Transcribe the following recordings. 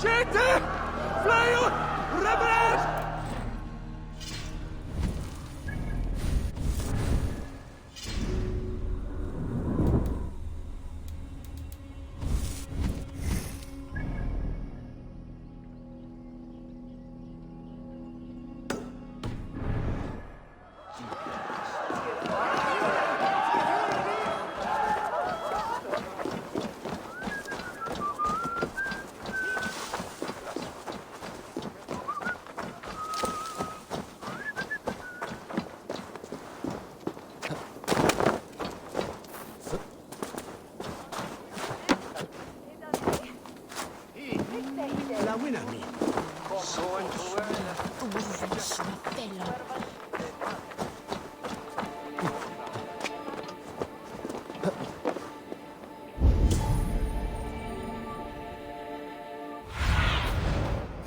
Schete! Flyr! Rebels! La buena mí.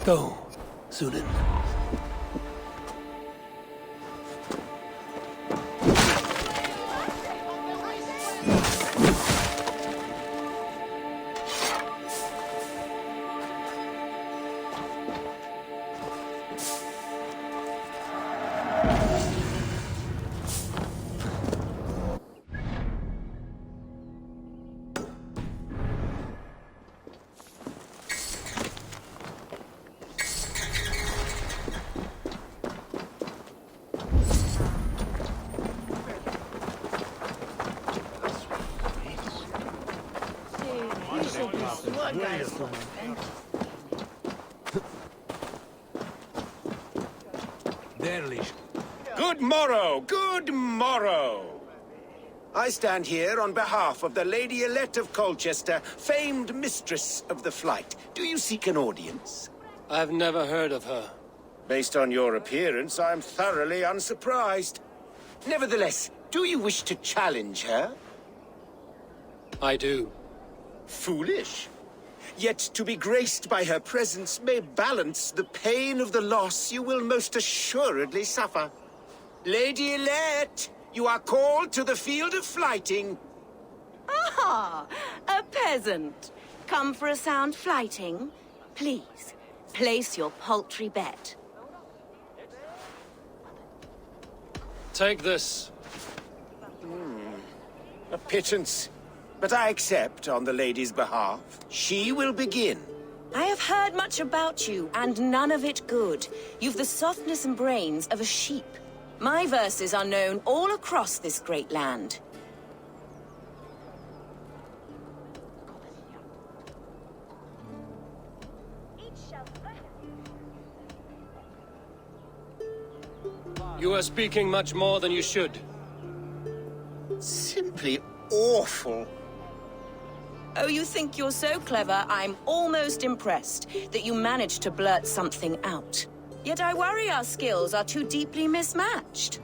Go, Sunan. Good morrow, good morrow. I stand here on behalf of the Lady Elette of Colchester, famed mistress of the flight. Do you seek an audience? I've never heard of her. Based on your appearance, I'm thoroughly unsurprised. Nevertheless, do you wish to challenge her? I do. Foolish. Yet to be graced by her presence may balance the pain of the loss you will most assuredly suffer. Lady Elette, you are called to the field of flighting. Ah, a peasant. Come for a sound flighting? Please, place your paltry bet. Take this. A pittance. But I accept on the lady's behalf. She will begin. I have heard much about you, and none of it good. You've the softness and brains of a sheep. My verses are known all across this great land. You are speaking much more than you should. Simply awful. Oh, you think you're so clever, I'm almost impressed that you managed to blurt something out. Yet I worry our skills are too deeply mismatched.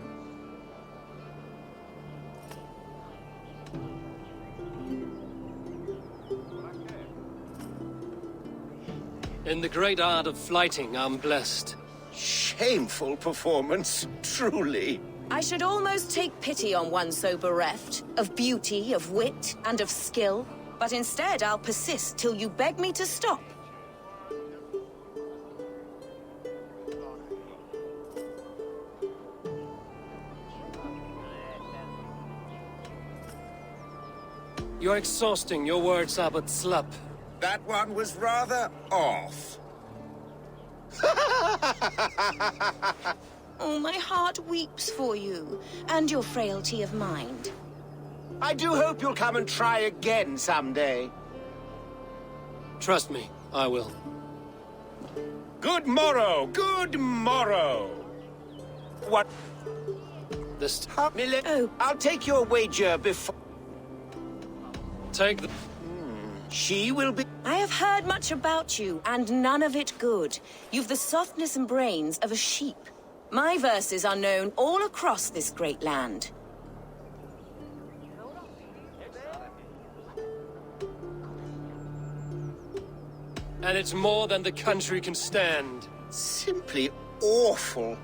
In the great art of flighting, I'm blessed. Shameful performance, truly. I should almost take pity on one so bereft, of beauty, of wit, and of skill. But instead, I'll persist till you beg me to stop. You're exhausting. Your words are but slap. That one was rather off. Oh, my heart weeps for you, and your frailty of mind. I do hope you'll come and try again someday. Trust me, I will. Good morrow, good morrow. What? This Millet, Oh. I'll take your wager before... take the... She will be... I have heard much about you, and none of it good. You've the softness and brains of a sheep. My verses are known all across this great land. And it's more than the country can stand. Simply awful.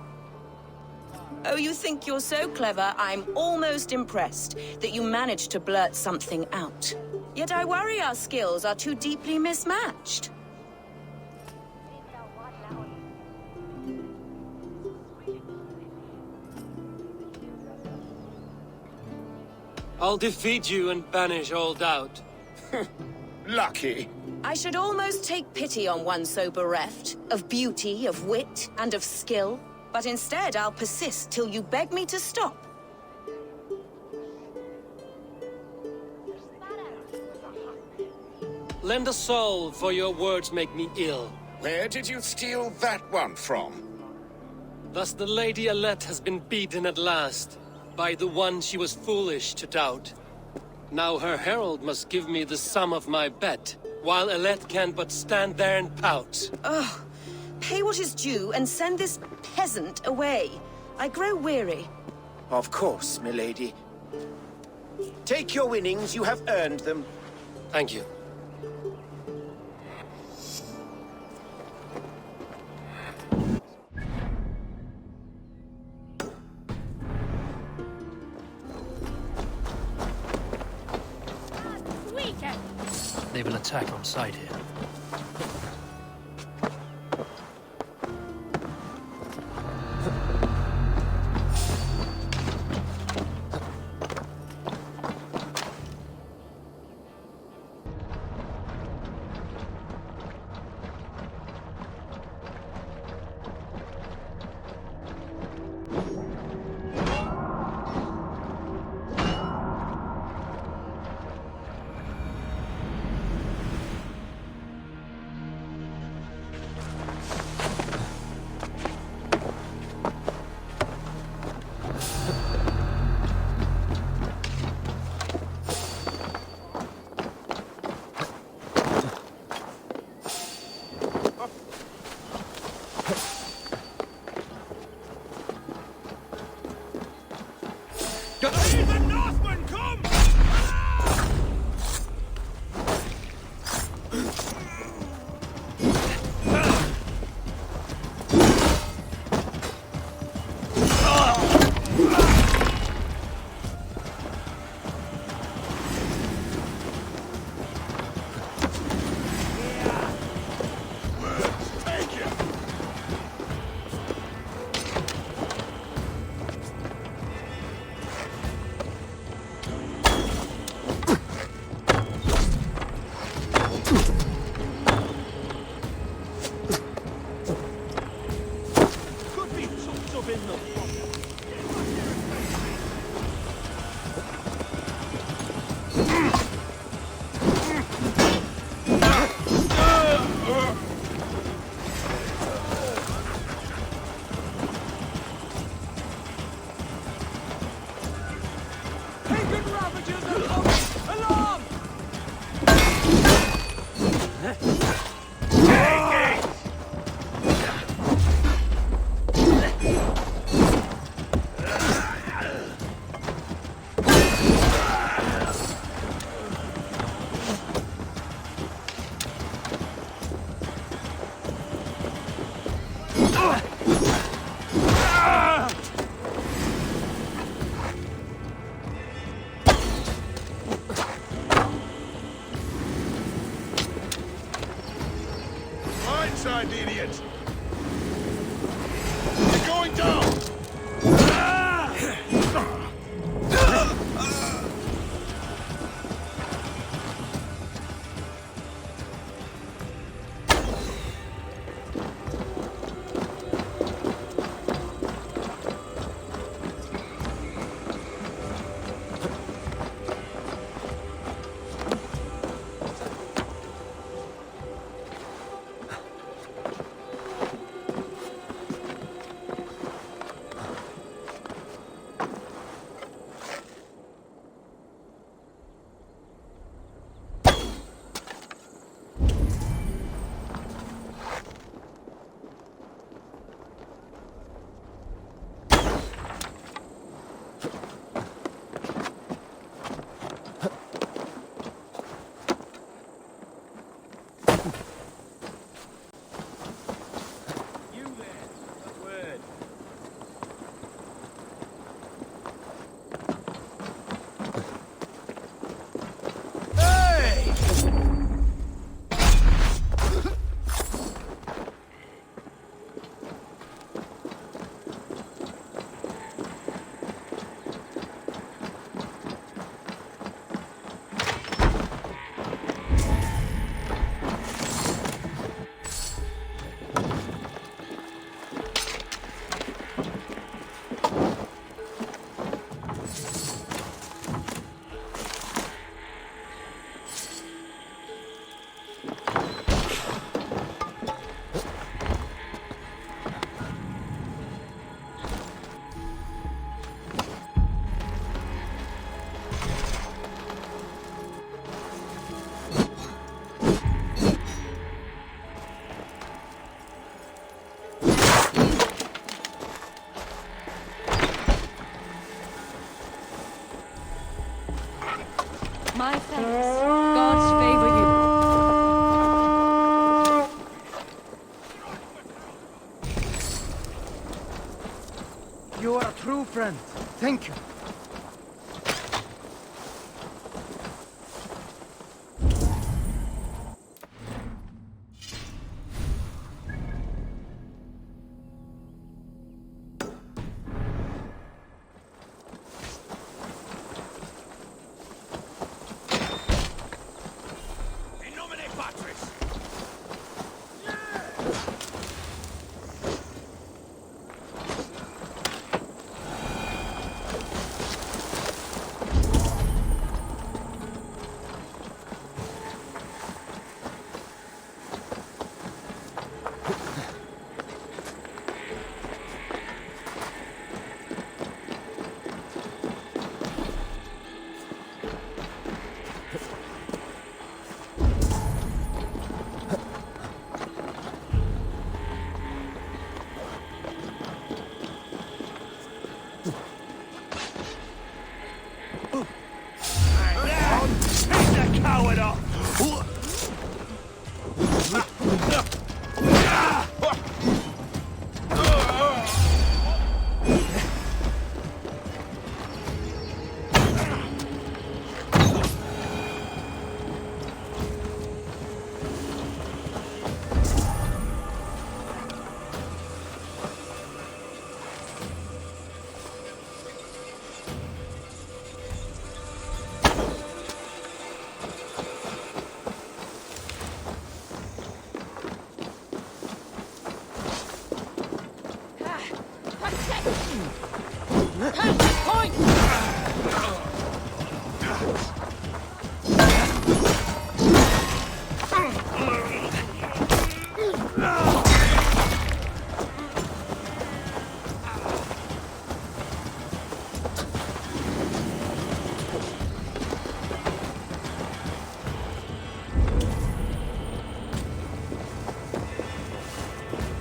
Oh, you think you're so clever, I'm almost impressed that you managed to blurt something out. Yet I worry our skills are too deeply mismatched. I'll defeat you and banish all doubt. Lucky. I should almost take pity on one so bereft of beauty, of wit, and of skill. But instead, I'll persist till you beg me to stop. Lend a soul, for your words make me ill. Where did you steal that one from? Thus the Lady Alette has been beaten at last, by the one she was foolish to doubt. Now her herald must give me the sum of my bet, while Alette can but stand there and pout. Oh, pay what is due and send this peasant away. I grow weary. Of course, milady. Take your winnings, you have earned them. Thank you. They will attack on sight here. Hey, the Northmen, come! Take it! Could be chunks up in the pagan ravages are coming! Alarm! Blindside, idiot! You're going down! My thanks. Gods favor you. You are a true friend. Thank you. In nomine Patris! Take the coward off!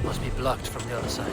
Must be blocked from the other side.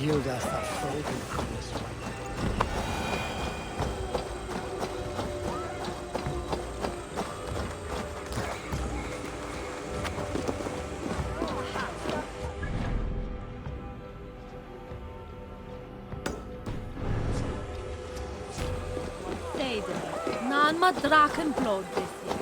shield as that frozen from this one. Say to me, nan ma draken blod this year.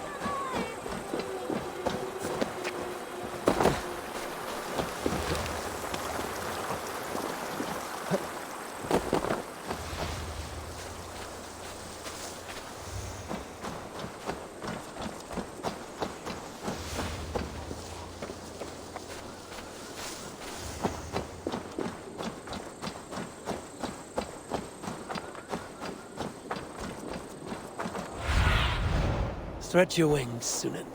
Stretch your wings, Sunan.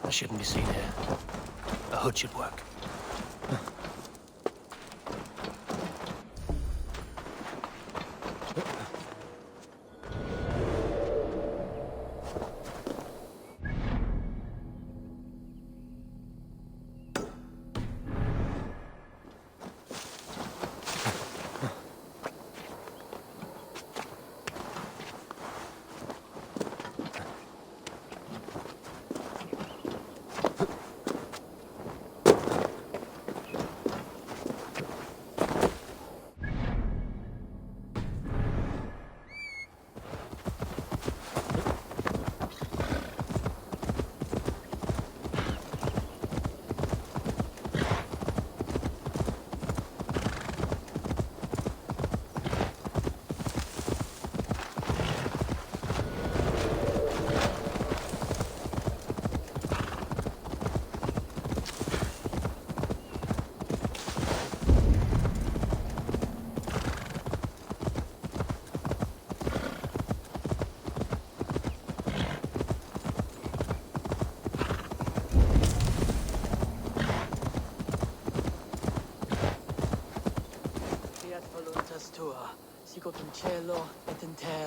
I shouldn't be seen here. A hood should work.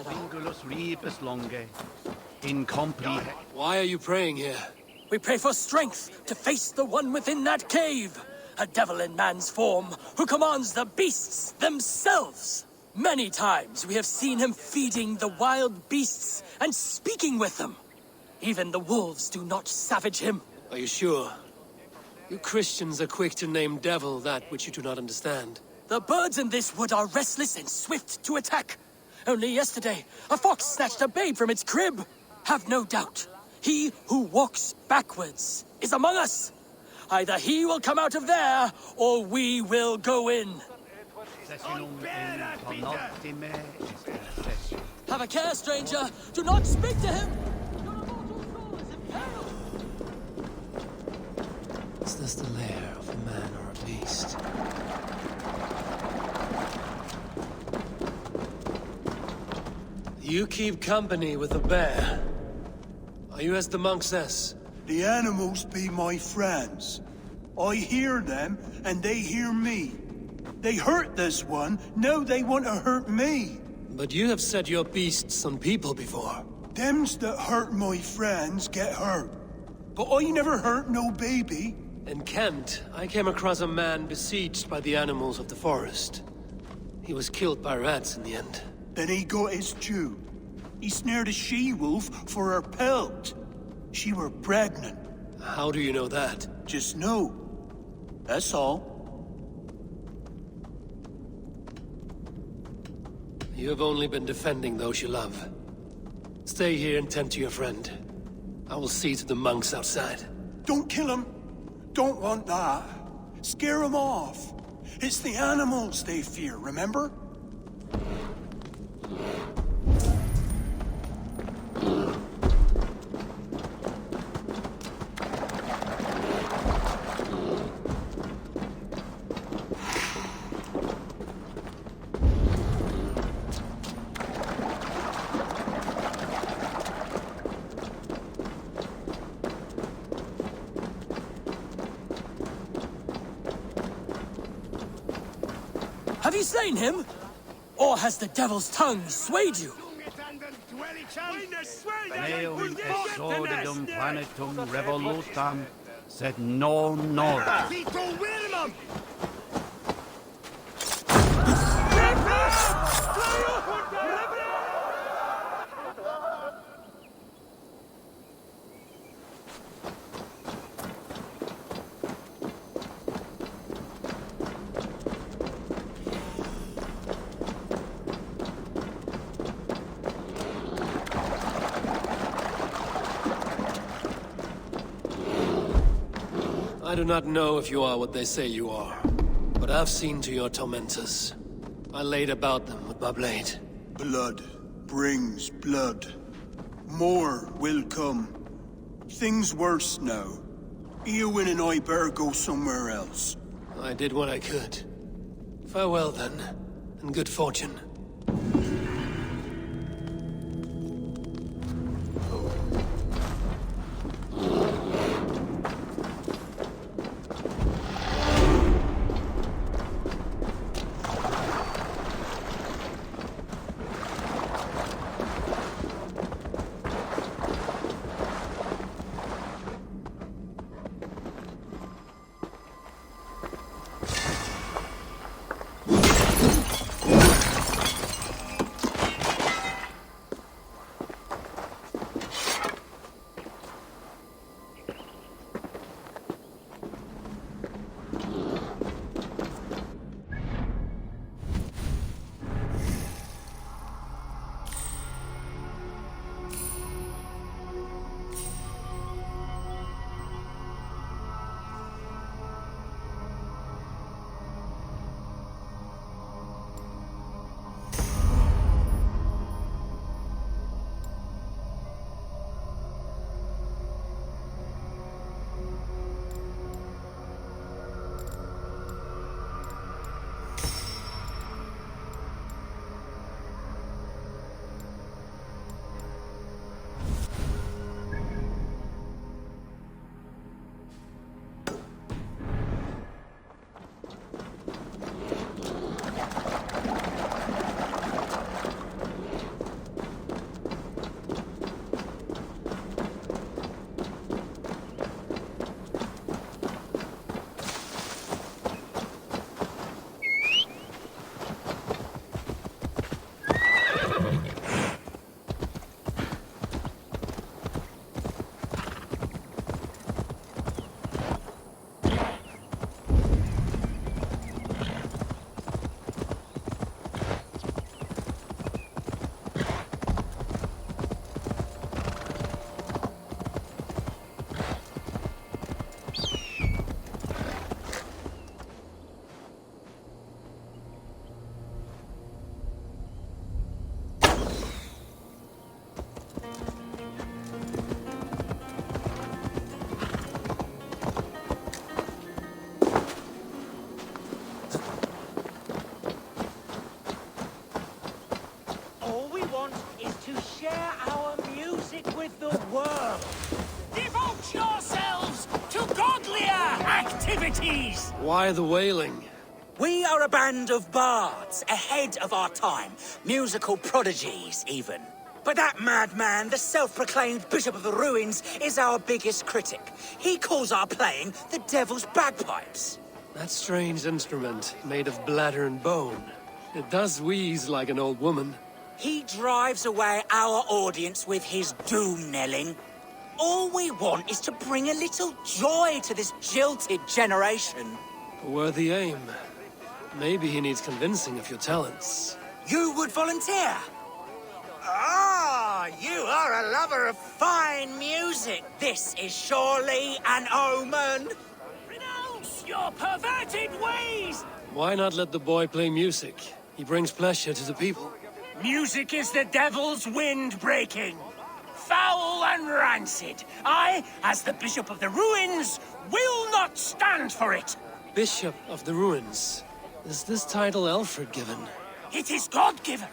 Vingulus rebus longe, in compre. Why are you praying here? We pray for strength to face the one within that cave. A devil in man's form who commands the beasts themselves. Many times we have seen him feeding the wild beasts and speaking with them. Even the wolves do not savage him. Are you sure? You Christians are quick to name devil that which you do not understand. The birds in this wood are restless and swift to attack. Only yesterday, a fox snatched a babe from its crib. Have no doubt, he who walks backwards is among us. Either he will come out of there, or we will go in. Have a care, stranger. Do not speak to him. Your immortal soul is in peril. Is this the lair of a man or a beast? You keep company with the bear. Are you as the monk says? The animals be my friends. I hear them, and they hear me. They hurt this one, now they want to hurt me. But you have set your beasts on people before. Thems that hurt my friends get hurt. But I never hurt no baby. In Kent, I came across a man besieged by the animals of the forest. He was killed by rats in the end. Then he got his due. He snared a she-wolf for her pelt. She were pregnant. How do you know that? Just know. That's all. You have only been defending those you love. Stay here and tend to your friend. I will see to the monks outside. Don't kill him. Don't want that. Scare him off. It's the animals they fear, remember? Have you slain him? Or has the devil's tongue swayed you? Neum exordidum planetum revolutam, sed non nora. I do not know if you are what they say you are, but I've seen to your tormentors. I laid about them with my blade. Blood brings blood. More will come. Things worse now. Eowyn and I better go somewhere else. I did what I could. Farewell then, and good fortune. Devote yourselves to godlier activities! Why the wailing? We are a band of bards, ahead of our time. Musical prodigies, even. But that madman, the self-proclaimed Bishop of the Ruins, is our biggest critic. He calls our playing the Devil's Bagpipes. That strange instrument, made of bladder and bone. It does wheeze like an old woman. He drives away our audience with his doom-knelling. All we want is to bring a little joy to this jilted generation. A worthy aim. Maybe he needs convincing of your talents. You would volunteer? Ah, you are a lover of fine music. This is surely an omen. Renounce your perverted ways! Why not let the boy play music? He brings pleasure to the people. Music is the devil's wind breaking. Foul and rancid. I, as the Bishop of the Ruins, will not stand for it. Bishop of the Ruins. Is this title Alfred given? It is God-given.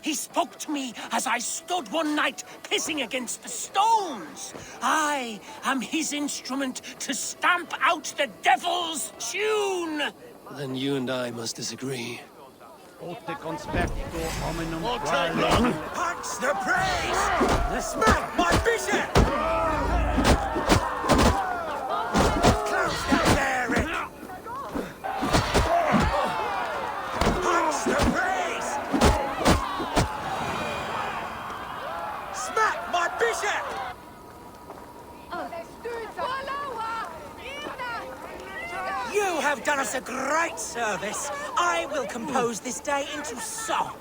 He spoke to me as I stood one night pissing against the stones. I am his instrument to stamp out the devil's tune. Then you and I must disagree. Punch the praise! Smack my bishop! Close that there, Rick! Punch the praise! Smack my bishop! You have done us a great service. I will compose this day into song.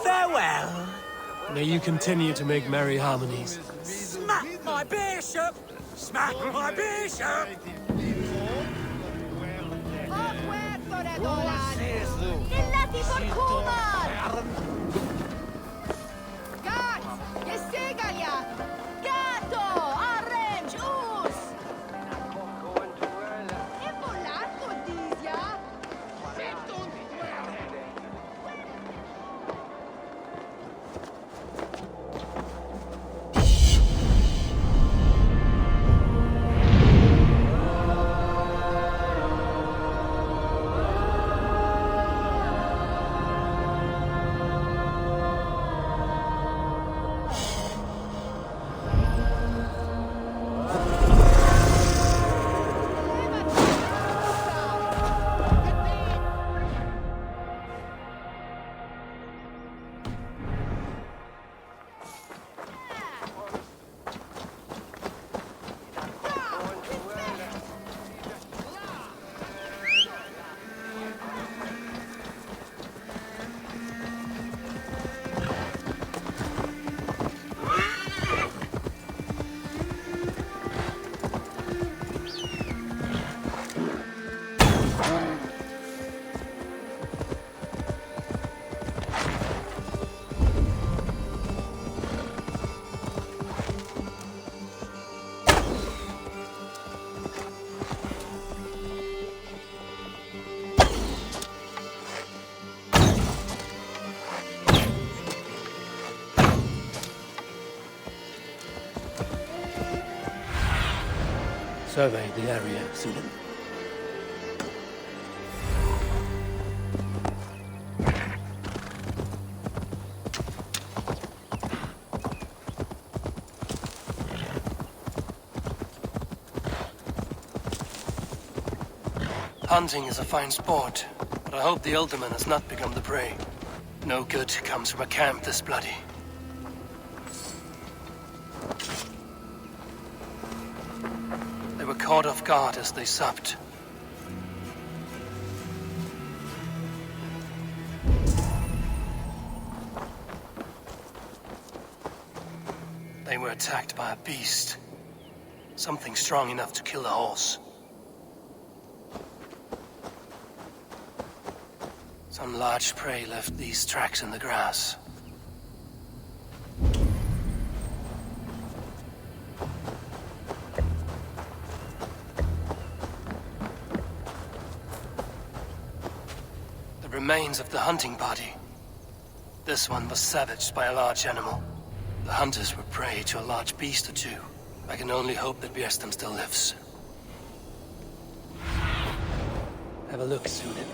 Farewell. May you continue to make merry harmonies. Smack my bishop! Smack my bishop! Survey the area, Sudan. Hunting is a fine sport, but I hope the Alderman has not become the prey. No good comes from a camp this bloody. They were caught off guard as they supped. They were attacked by a beast. Something strong enough to kill a horse. Some large prey left these tracks in the grass. The remains of the hunting party. This one was savaged by a large animal. The hunters were prey to a large beast or two. I can only hope that Bierstam still lives. Have a look, Sudan.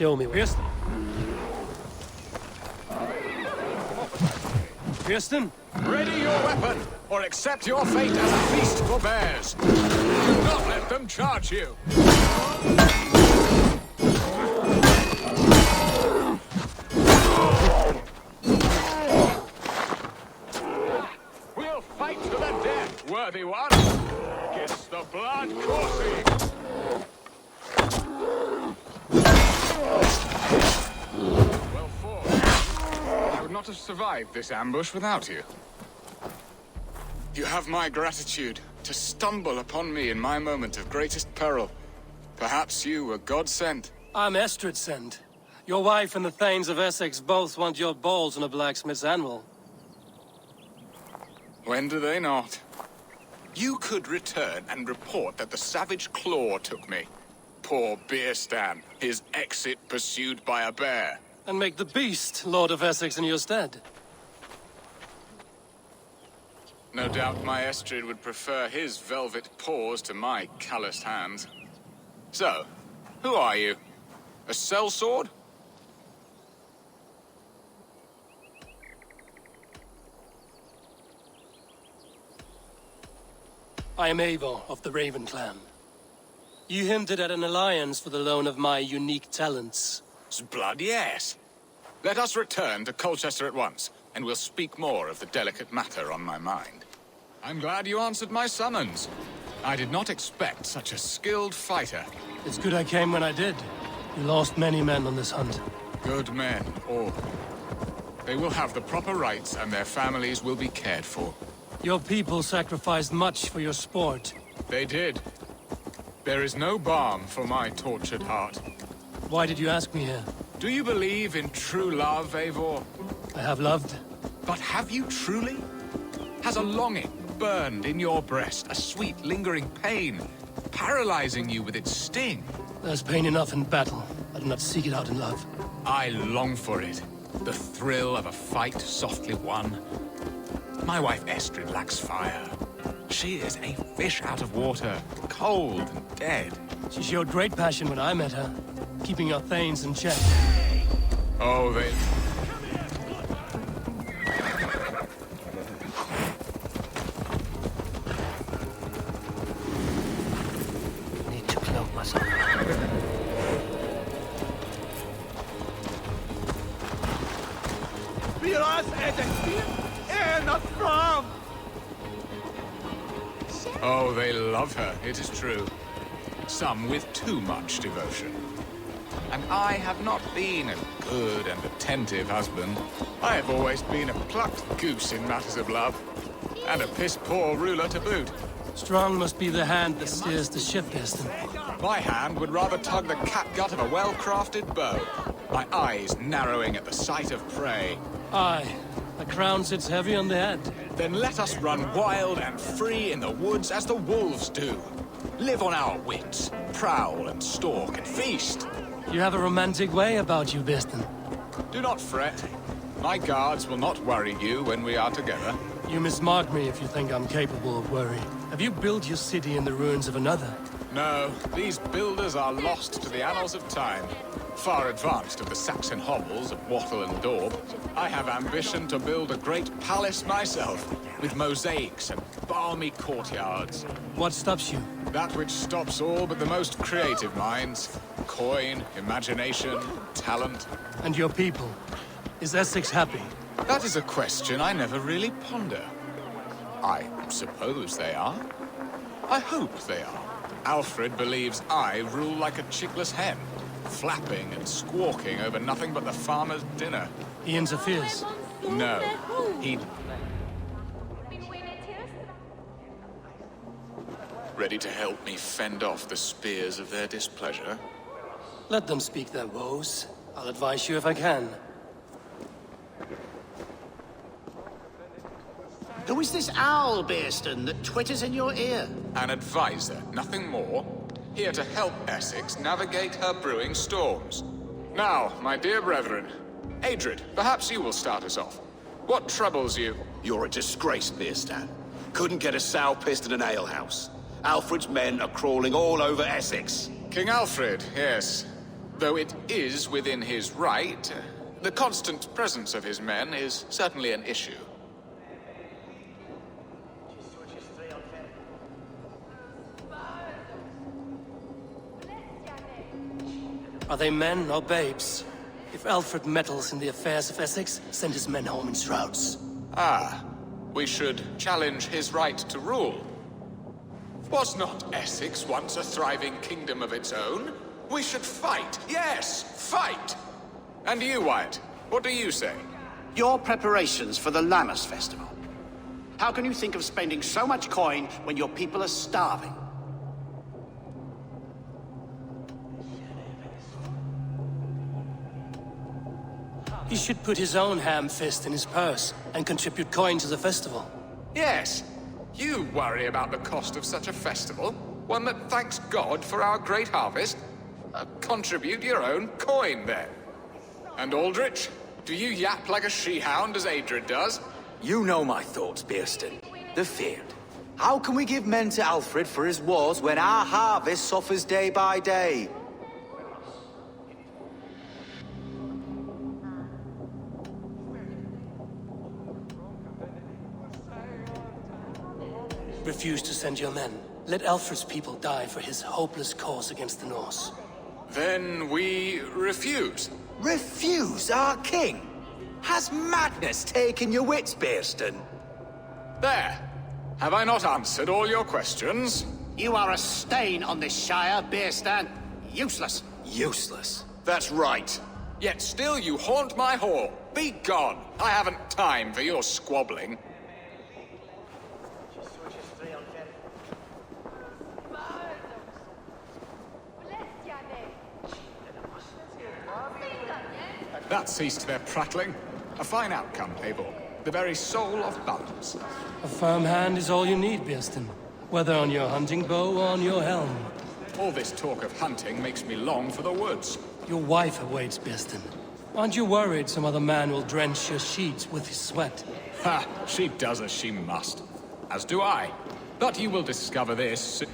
Show me where. Pearson? Pearson? Ready your weapon, or accept your fate as a feast for bears. Do not let them charge you. We'll fight to the death, worthy one. Gets the blood coursing. Well fought. I would not have survived this ambush without you. You have my gratitude to stumble upon me in my moment of greatest peril. Perhaps you were God-sent. I'm Estrid sent. Your wife and the Thanes of Essex both want your balls on a blacksmith's anvil. When do they not? You could return and report that the savage Claw took me. Poor Beerstan, his exit pursued by a bear. And make the beast Lord of Essex in your stead. No doubt my Estrid would prefer his velvet paws to my calloused hands. So, who are you? A sellsword? I am Eivor of the Raven Clan. You hinted at an alliance for the loan of my unique talents. Blood, yes. Let us return to Colchester at once, and we'll speak more of the delicate matter on my mind. I'm glad you answered my summons. I did not expect such a skilled fighter. It's good I came when I did. You lost many men on this hunt. Good men, all. They will have the proper rights, and their families will be cared for. Your people sacrificed much for your sport. They did. There is no balm for my tortured heart. Why did you ask me here? Do you believe in true love, Eivor? I have loved. But have you truly? Has a longing burned in your breast, a sweet, lingering pain, paralyzing you with its sting? There's pain enough in battle. I do not seek it out in love. I long for it. The thrill of a fight softly won. My wife Estrid lacks fire. She is a fish out of water, cold and dead. She showed great passion when I met her, keeping your Thanes in check. Oh, they... Need to cloak myself. Oh, they love her, it is true. Some with too much devotion. And I have not been a good and attentive husband. I have always been a plucked goose in matters of love. And a piss-poor ruler to boot. Strong must be the hand that steers the ship, Pearson. My hand would rather tug the catgut of a well-crafted bow. My eyes narrowing at the sight of prey. Aye, a crown sits heavy on the head. Then let us run wild and free in the woods as the wolves do. Live on our wits, prowl and stalk and feast. You have a romantic way about you, Pearson. Do not fret. My guards will not worry you when we are together. You mismark me if you think I'm capable of worry. Have you built your city in the ruins of another? No, these builders are lost to the annals of time. Far advanced of the Saxon hovels of Wattle and Daub, I have ambition to build a great palace myself, with mosaics and balmy courtyards. What stops you? That which stops all but the most creative minds. Coin, imagination, talent. And your people? Is Essex happy? That is a question I never really ponder. I suppose they are. I hope they are. Alfred believes I rule like a chickless hen, flapping and squawking over nothing but the farmer's dinner. He interferes? No, he... Ready to help me fend off the spears of their displeasure? Let them speak their woes. I'll advise you if I can. Who is this owl, Bearston, that twitters in your ear? An advisor, nothing more. Here to help Essex navigate her brewing storms. Now, my dear brethren, Adrid, perhaps you will start us off. What troubles you? You're a disgrace, Beerstan. Couldn't get a sow pissed in an alehouse. Alfred's men are crawling all over Essex. King Alfred, yes. Though it is within his right, the constant presence of his men is certainly an issue. Are they men or babes? If Alfred meddles in the affairs of Essex, send his men home in shrouds. Ah, we should challenge his right to rule. Was not Essex once a thriving kingdom of its own? We should fight, yes, fight! And you, Wyatt, what do you say? Your preparations for the Lammas festival. How can you think of spending so much coin when your people are starving? He should put his own ham fist in his purse and contribute coin to the festival. Yes, you worry about the cost of such a festival, one that thanks God for our great harvest. Contribute your own coin, then. And Aldrich, do you yap like a she-hound as Adred does? You know my thoughts, Bearston. The field. How can we give men to Alfred for his wars when our harvest suffers day by day? Refuse to send your men. Let Alfred's people die for his hopeless cause against the Norse. Then we refuse. Refuse our king? Has madness taken your wits, Bearston? There. Have I not answered all your questions? You are a stain on this shire, Bearstan. Useless. Useless. That's right. Yet still you haunt my hall. Be gone. I haven't time for your squabbling. That ceased their prattling. A fine outcome, Eivor. The very soul of balance. A firm hand is all you need, Bearston. Whether on your hunting bow or on your helm. All this talk of hunting makes me long for the woods. Your wife awaits, Bearston. Aren't you worried some other man will drench your sheets with his sweat? Ha! She does as she must. As do I. But you will discover this.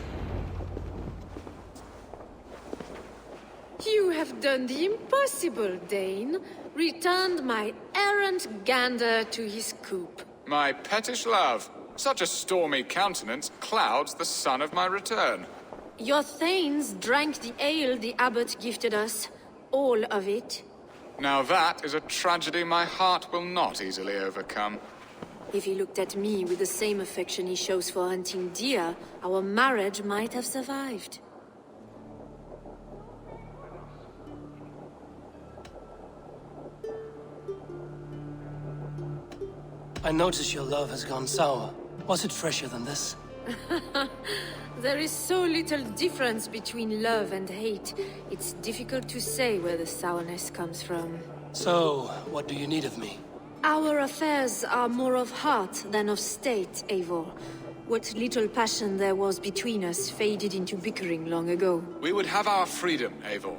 You have done the impossible, Dane. Returned my errant gander to his coop. My pettish love. Such a stormy countenance clouds the sun of my return. Your thanes drank the ale the abbot gifted us. All of it. Now that is a tragedy my heart will not easily overcome. If he looked at me with the same affection he shows for hunting deer, our marriage might have survived. I notice your love has gone sour. Was it fresher than this? There is so little difference between love and hate. It's difficult to say where the sourness comes from. So, what do you need of me? Our affairs are more of heart than of state, Eivor. What little passion there was between us faded into bickering long ago. We would have our freedom, Eivor.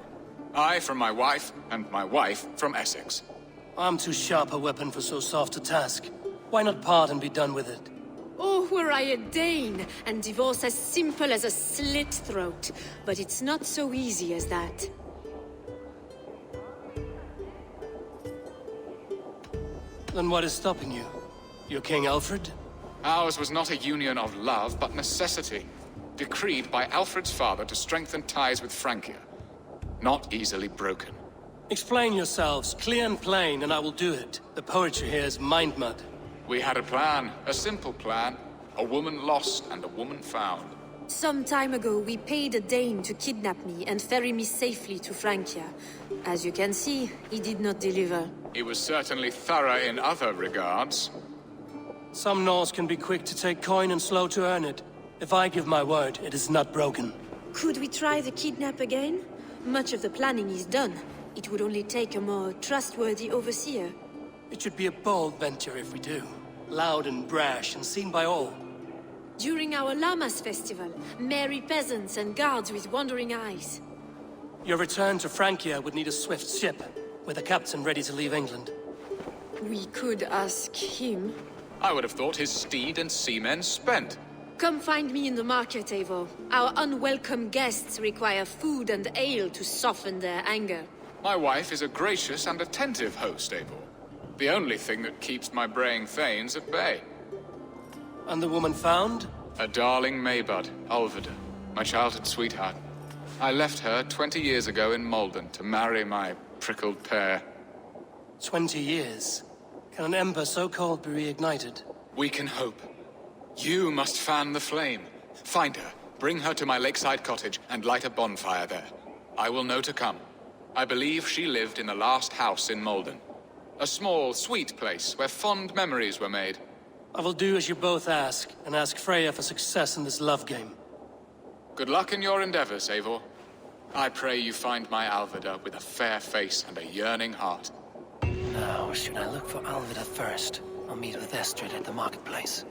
I from my wife, and my wife from Essex. I'm too sharp a weapon for so soft a task. Why not part and be done with it? Oh, were I a Dane, and divorce as simple as a slit throat. But it's not so easy as that. Then what is stopping you? Your King Alfred? Ours was not a union of love, but necessity. Decreed by Alfred's father to strengthen ties with Francia. Not easily broken. Explain yourselves, clear and plain, and I will do it. The poetry here is mind mud. We had a plan, a simple plan. A woman lost and a woman found. Some time ago, we paid a Dane to kidnap me and ferry me safely to Francia. As you can see, he did not deliver. He was certainly thorough in other regards. Some Norse can be quick to take coin and slow to earn it. If I give my word, it is not broken. Could we try the kidnap again? Much of the planning is done. It would only take a more trustworthy overseer. It should be a bold venture if we do. Loud and brash and seen by all. During our Lammas festival, merry peasants and guards with wandering eyes. Your return to Francia would need a swift ship, with a captain ready to leave England. We could ask him. I would have thought his steed and seamen spent. Come find me in the market, Eivor. Our unwelcome guests require food and ale to soften their anger. My wife is a gracious and attentive host, Eivor. The only thing that keeps my braying thanes at bay. And the woman found? A darling Maybud, Alvida, my childhood sweetheart. I left her 20 years ago in Malden to marry my prickled pear. 20 years? Can an ember so cold be reignited? We can hope. You must fan the flame. Find her, bring her to my lakeside cottage, and light a bonfire there. I will know to come. I believe she lived in the last house in Malden. A small, sweet place where fond memories were made. I will do as you both ask, and ask Freya for success in this love game. Good luck in your endeavors, Eivor. I pray you find my Alvida with a fair face and a yearning heart. Now, should I look for Alvida first? I'll meet with Estrid at the marketplace.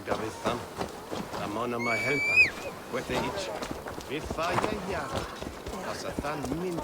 Gavistan. Ramona my helper. With the itch. If I ya. Asatan min.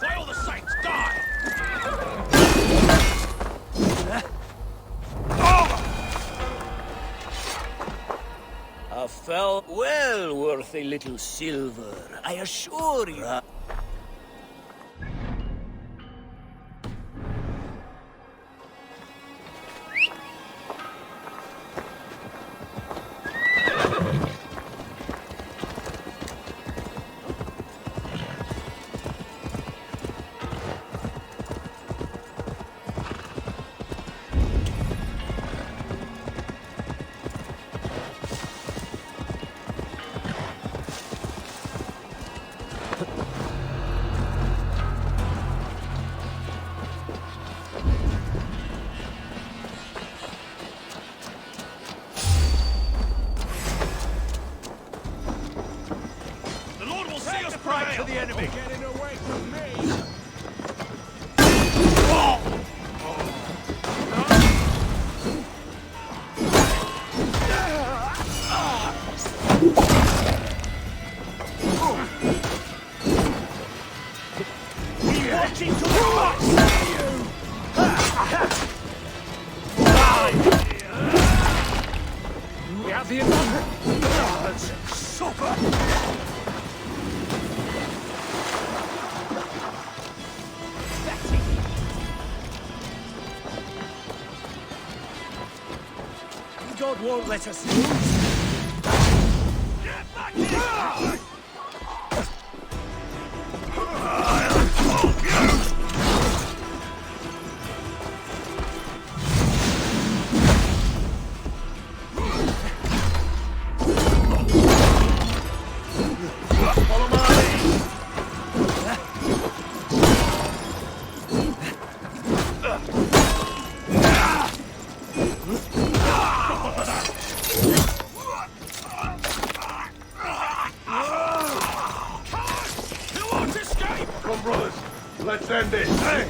By all the saints, die! A fell well worth a little silver, I assure you. The Lord will see us prey to the enemy! Getting away from me! Watching to the We have the advantage. Supper! God won't let us lose. Get back here! Follow my lead! You won't escape! Come, brothers. Let's end this. Hey!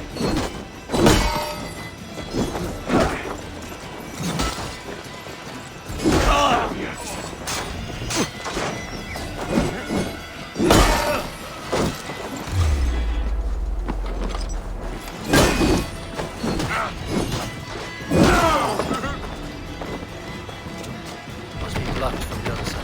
Must be blocked from the other side.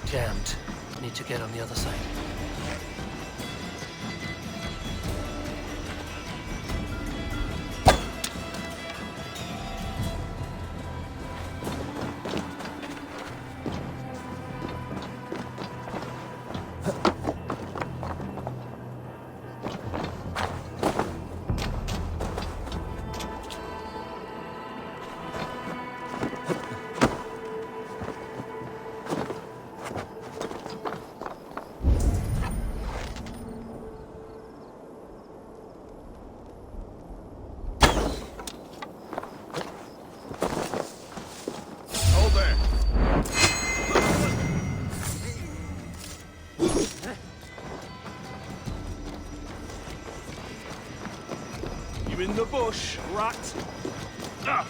Jammed. Need to get on the other side. Hold there! You in the bush, rat? Ah.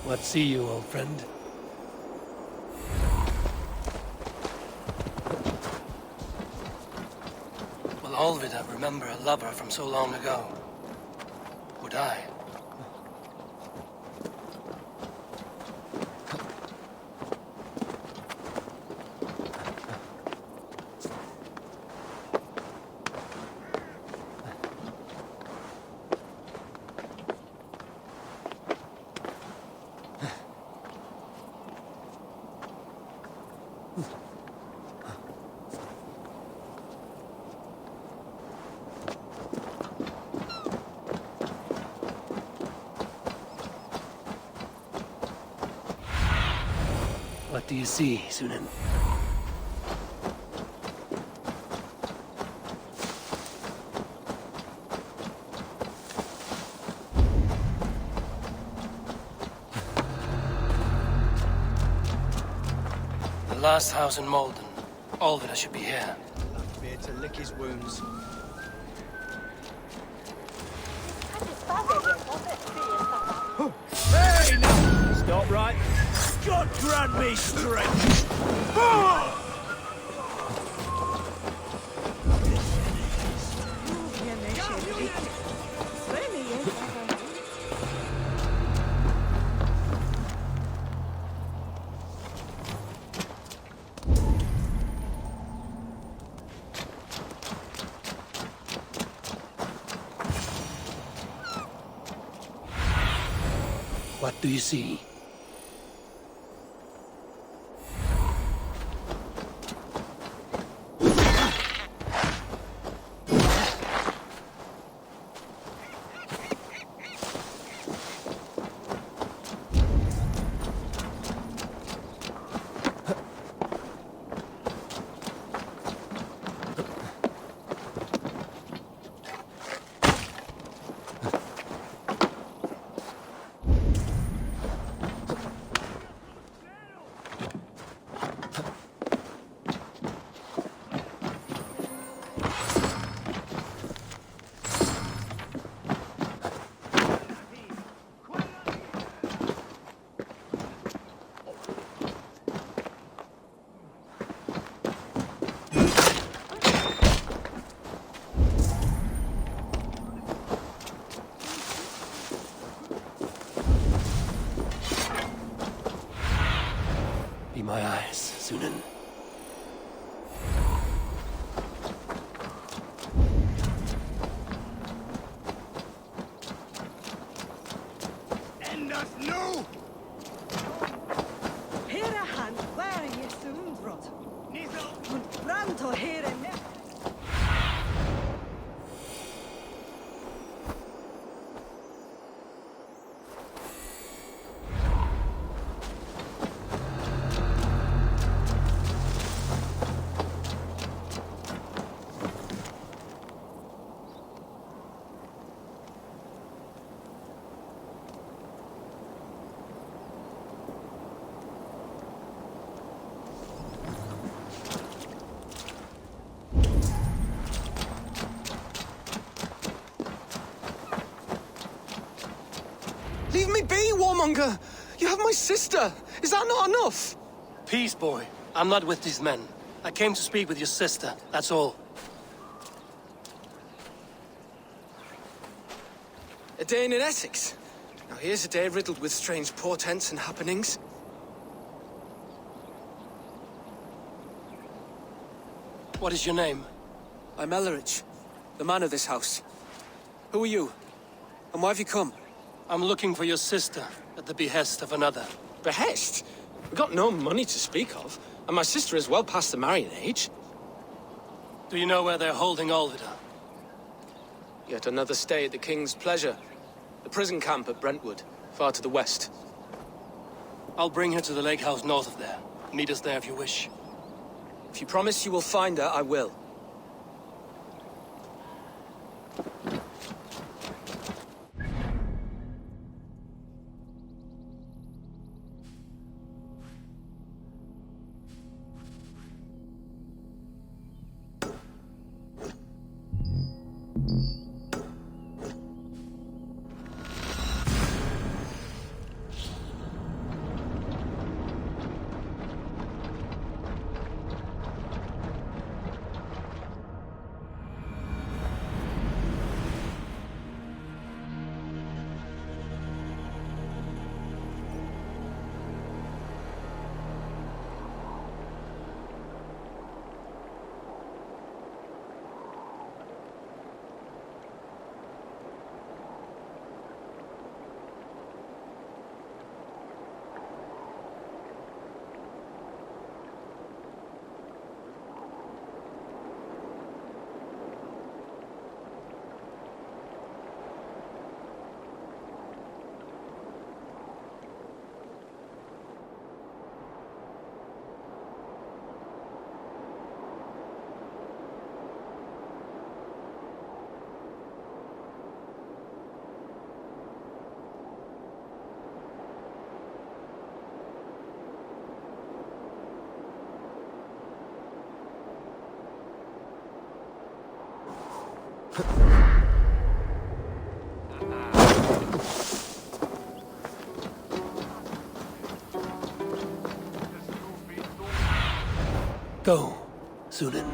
What see you, old friend? Will Olvida remember a lover from so long ago? Would I? What do you see, Sunan? The last house in Malden. Olvida should be here. Here to lick his wounds. Hey, now! Stop right. God grant me strength! What do you see? Be my eyes, Sunan. End us nu! Hera han varje sundbrott. Und branto hera ne... Leave me be, warmonger! You have my sister! Is that not enough? Peace, boy. I'm not with these men. I came to speak with your sister, that's all. A day in Essex. Now here's a day riddled with strange portents and happenings. What is your name? I'm Ellerich, the man of this house. Who are you? And why have you come? I'm looking for your sister at the behest of another. Behest? We've got no money to speak of, and my sister is well past the marrying age. Do you know where they're holding Olvida? Yet another stay at the King's pleasure. The prison camp at Brentwood, far to the west. I'll bring her to the lake house north of there. Meet us there if you wish. If you promise you will find her, I will. Go, Zulin.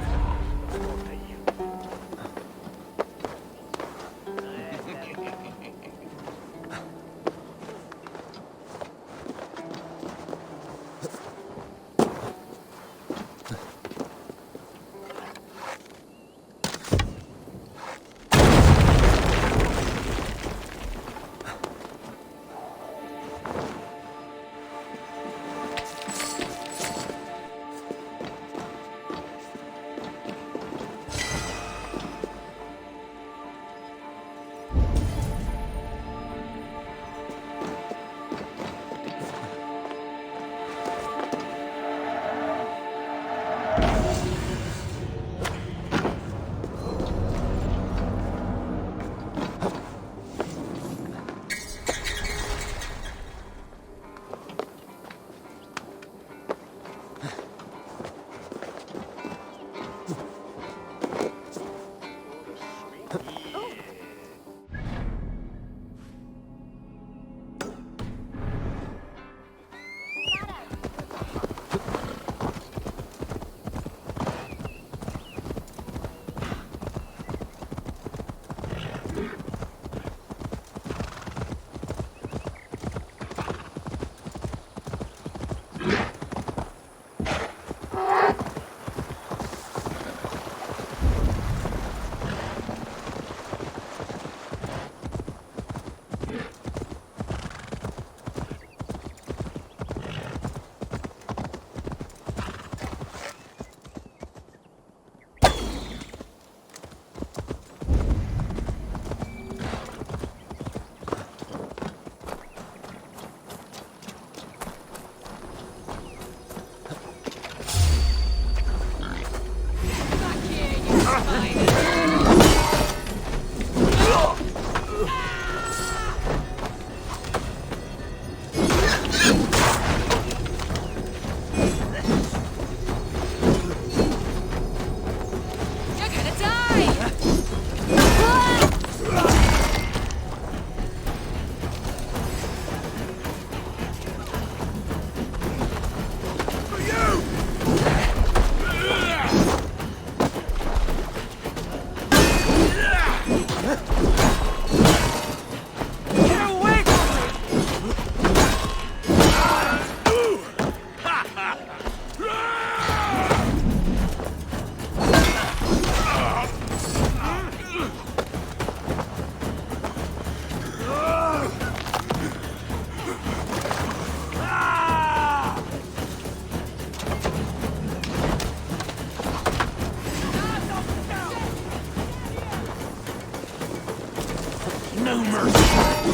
No mercy!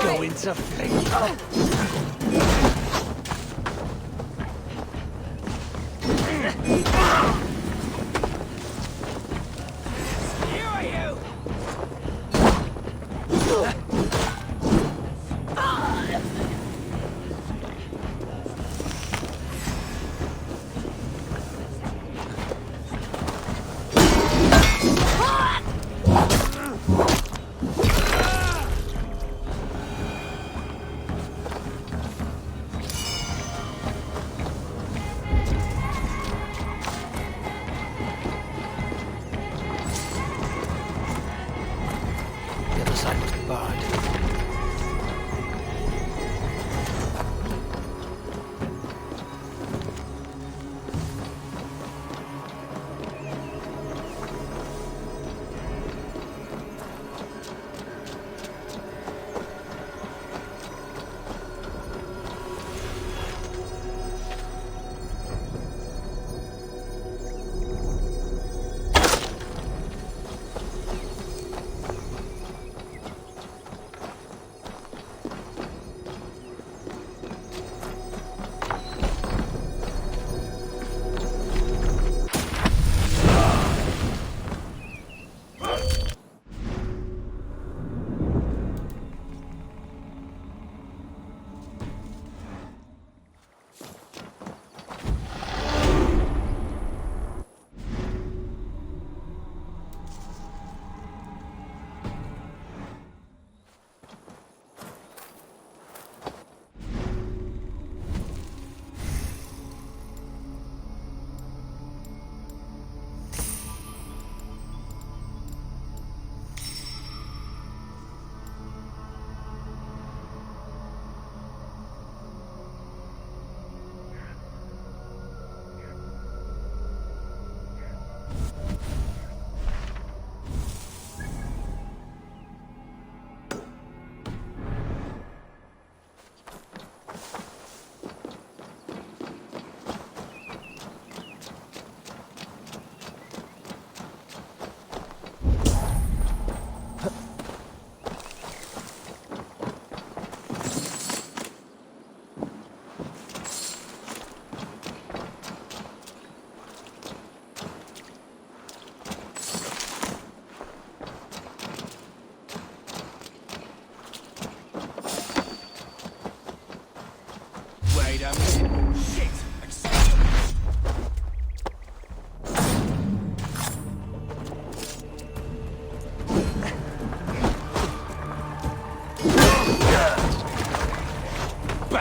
Go into The other side must be barred.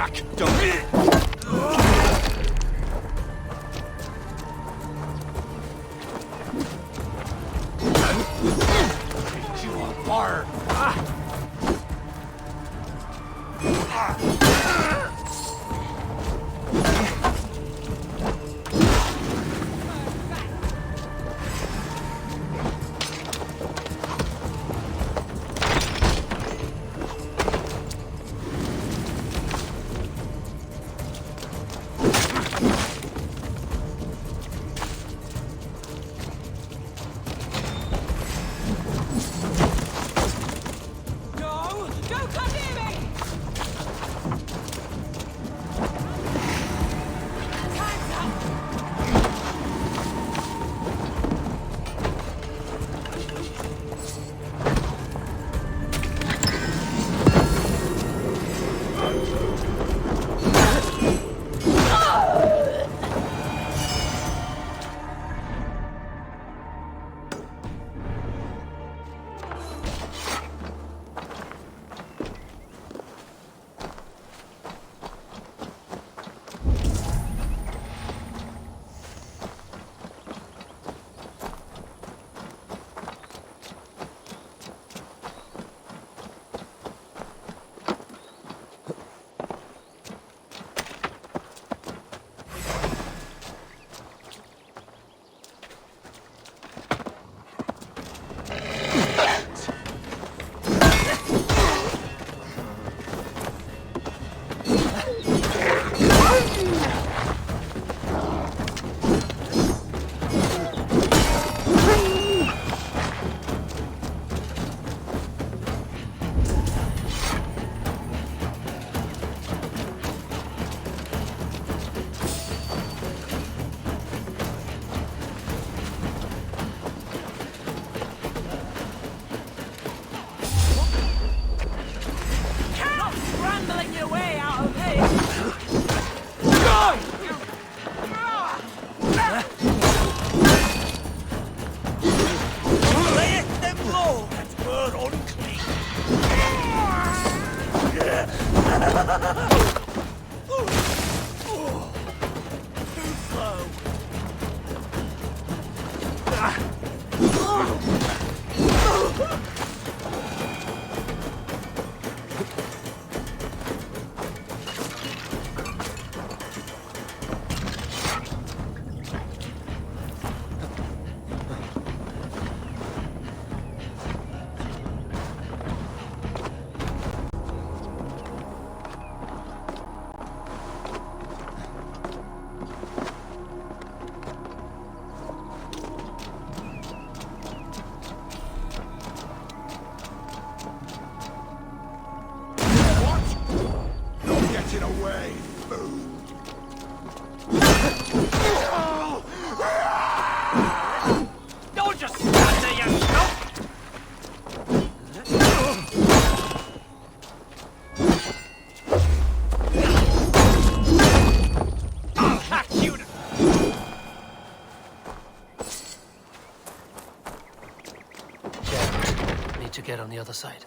back! Don't... You are hard. To get on the other side.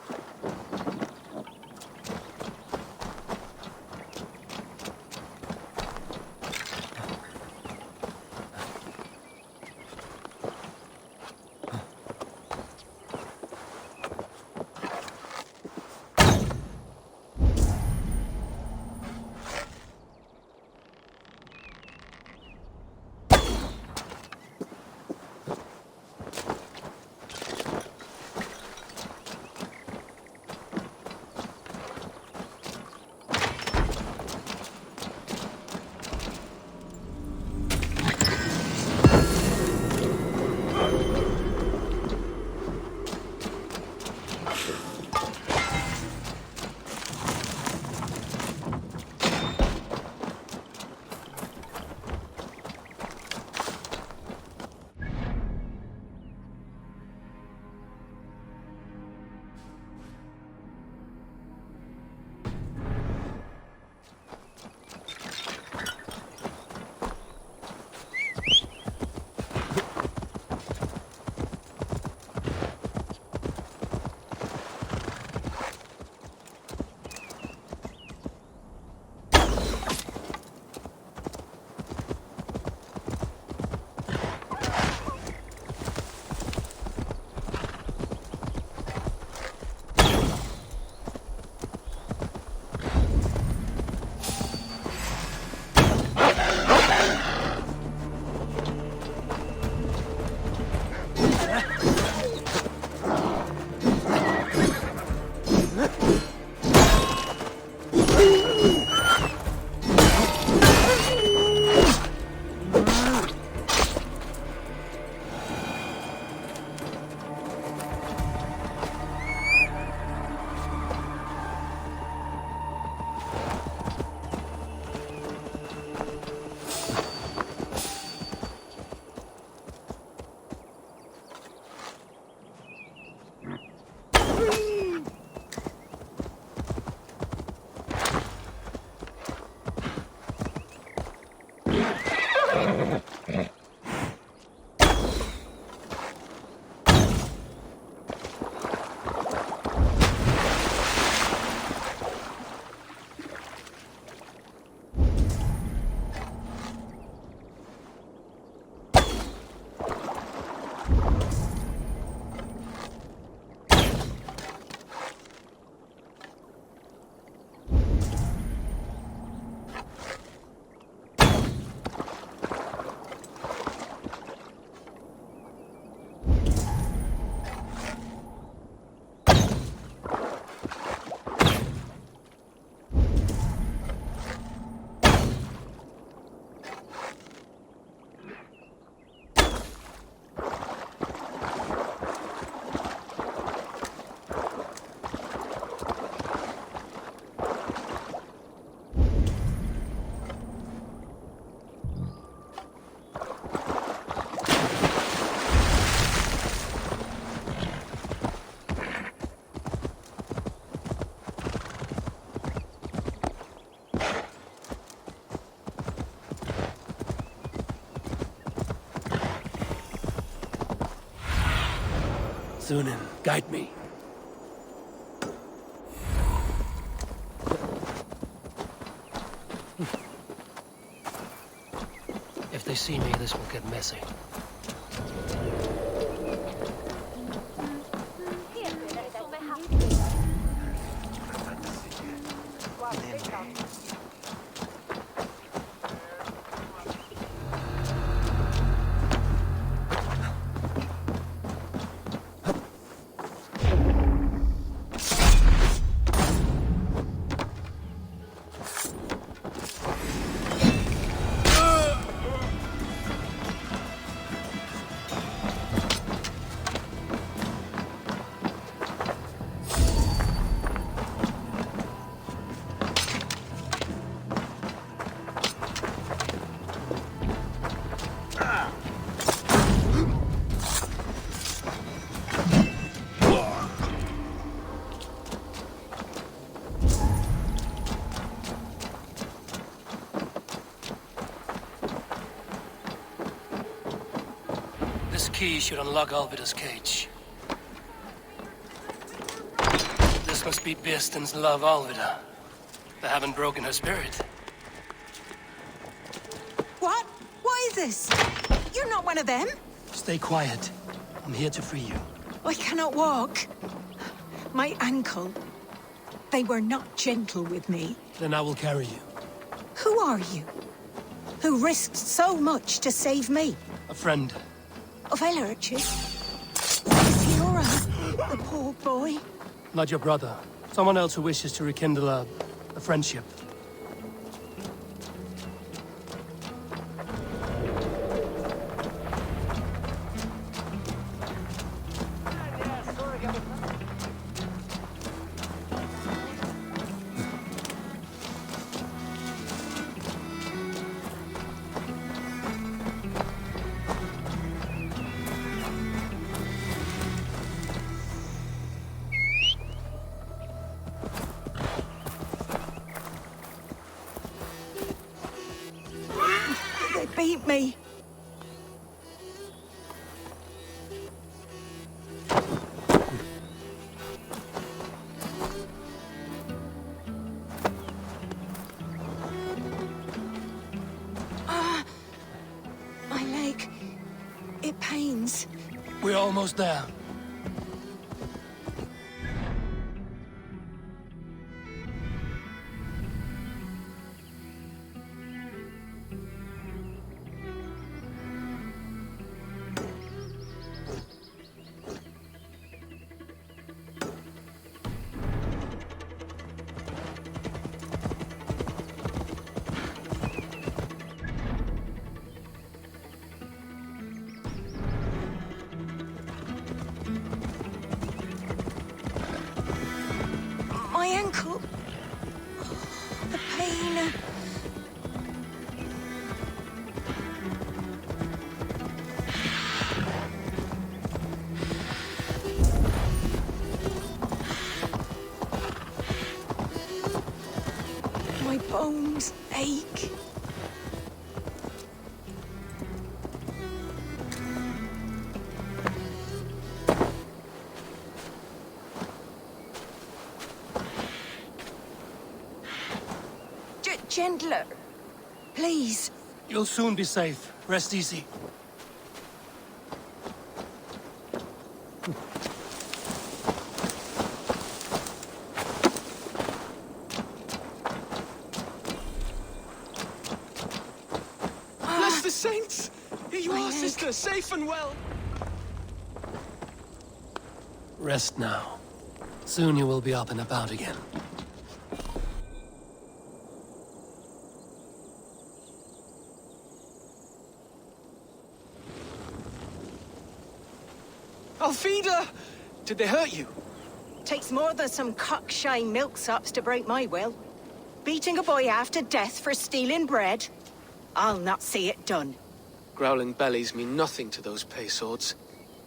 Sunan, guide me. If they see me, this will get messy. This key should unlock Alvida's cage. This must be Birsten's love, Alvida. They haven't broken her spirit. What? What is this? You're not one of them? Stay quiet. I'm here to free you. I cannot walk. My ankle. They were not gentle with me. Then I will carry you. Who are you? Who risked so much to save me? A friend. Of Ellerch's? Is he alright? The poor boy? Not your brother. Someone else who wishes to rekindle a friendship. They beat me. My leg. It pains. We're almost there. My ankle. The pain. My bones ache. Gentler. Please. You'll soon be safe. Rest easy. Bless the saints! Here you My are, leg. sister, safe and well. Rest now. Soon you will be up and about again. Alfida! Did they hurt you? Takes more than some cockshy milksops to break my will. Beating a boy half to death for stealing bread? I'll not see it done. Growling bellies mean nothing to those pay swords.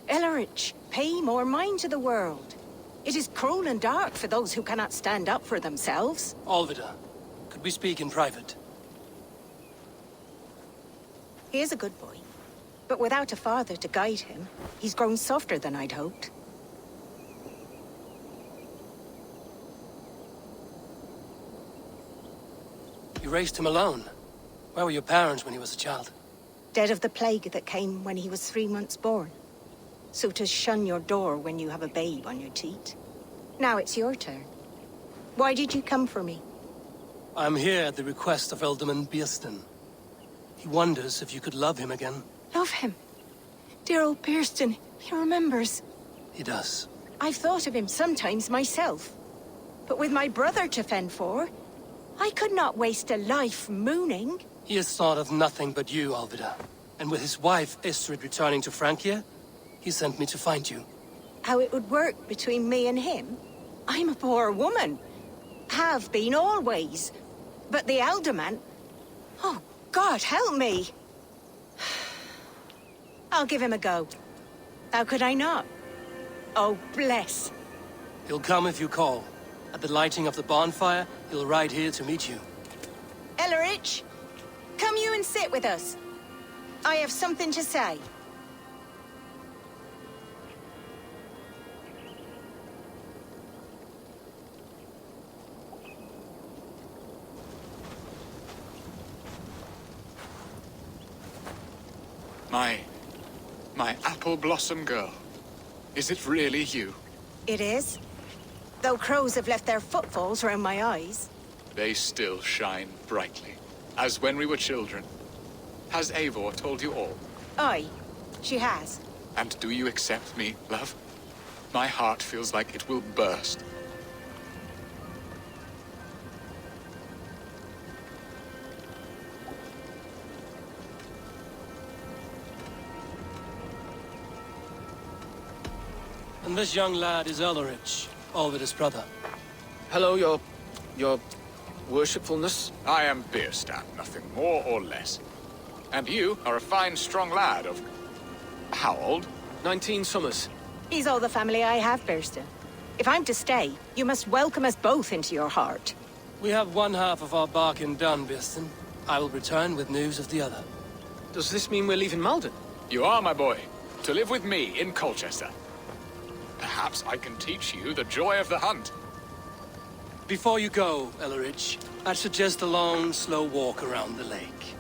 Ellerich, pay more mind to the world. It is cruel and dark for those who cannot stand up for themselves. Alvida, could we speak in private? He is a good boy. But without a father to guide him, he's grown softer than I'd hoped. You raised him alone. Where were your parents when he was a child? Dead of the plague that came when he was 3 months born. So to shun your door when you have a babe on your teat. Now it's your turn. Why did you come for me? I'm here at the request of Alderman Beerston. He wonders if you could love him again. Love him. Dear old Beerston, he remembers. He does. I've thought of him sometimes myself. But with my brother to fend for, I could not waste a life mooning. He has thought of nothing but you, Alvida. And with his wife, Istrid, returning to Francia, he sent me to find you. How it would work between me and him? I'm a poor woman. Have been always. But the alderman... Oh, God, help me! I'll give him a go. How could I not? Oh, bless. He'll come if you call. At the lighting of the bonfire, he'll ride here to meet you. Ellerich, come you and sit with us. I have something to say. My apple blossom girl. Is it really you? It is. Though crows have left their footfalls around my eyes. They still shine brightly, as when we were children. Has Eivor told you all? Aye, she has. And do you accept me, love? My heart feels like it will burst. And this young lad is Ellerich, Alvida's brother. Hello, your worshipfulness. I am Beerstan, nothing more or less. And you are a fine, strong lad of... how old? 19 summers. He's all the family I have, Beerston. If I'm to stay, you must welcome us both into your heart. We have one half of our bargain done, Beerston. I will return with news of the other. Does this mean we're leaving Malden? You are, my boy, to live with me in Colchester. Perhaps I can teach you the joy of the hunt. Before you go, Ellerich, I'd suggest a long, slow walk around the lake.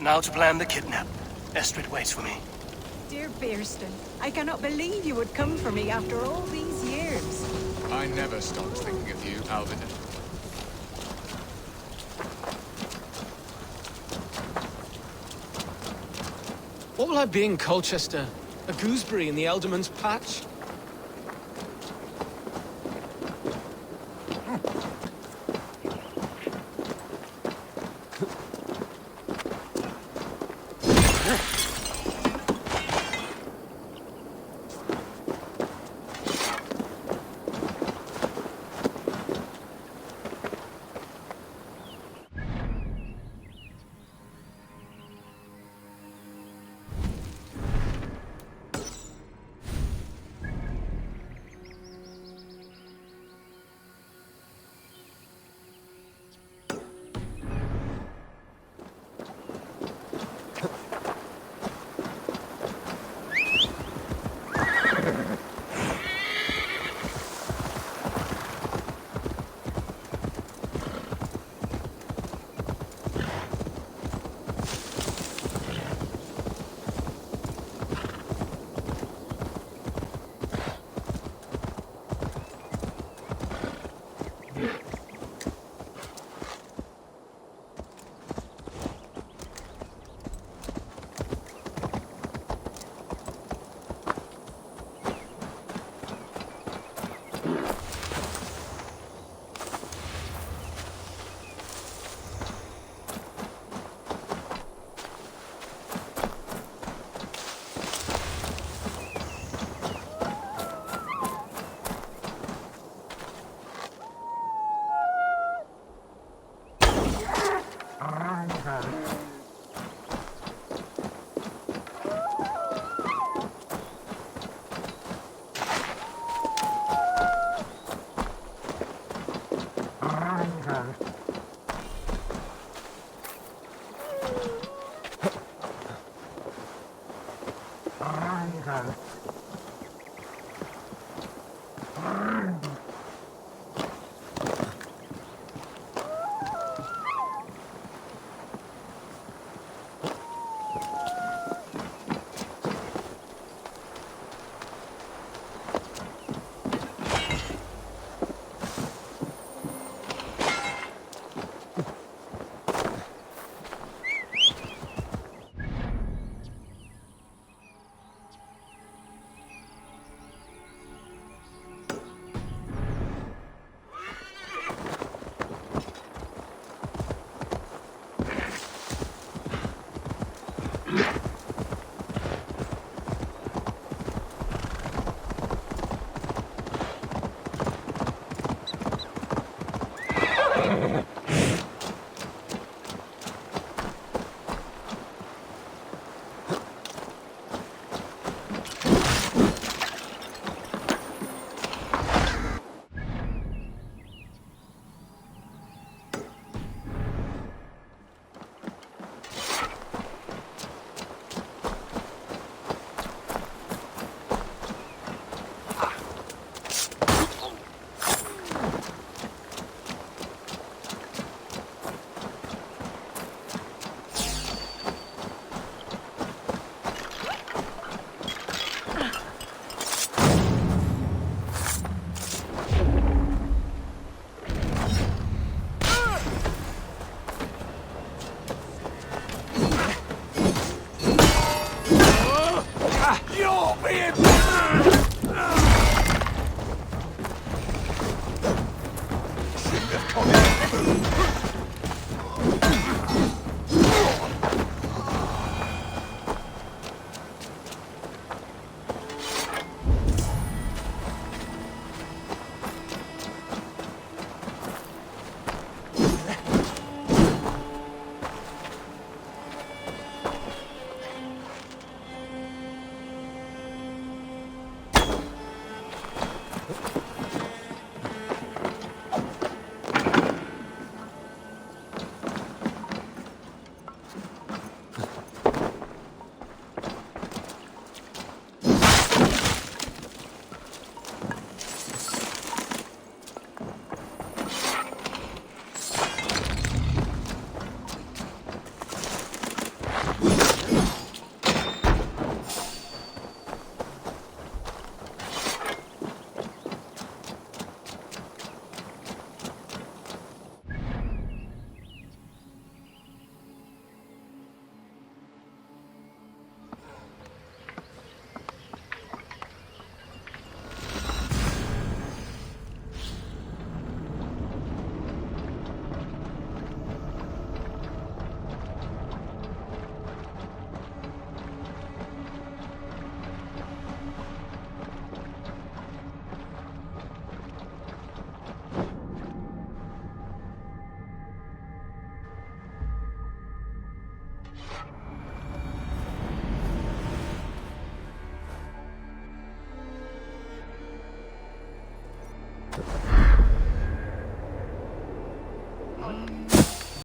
Now to plan the kidnap. Estrid waits for me. Dear Beerston, I cannot believe you would come for me after all these years. I never stopped thinking of you, Alvida. What will I be in Colchester? A gooseberry in the Elderman's patch?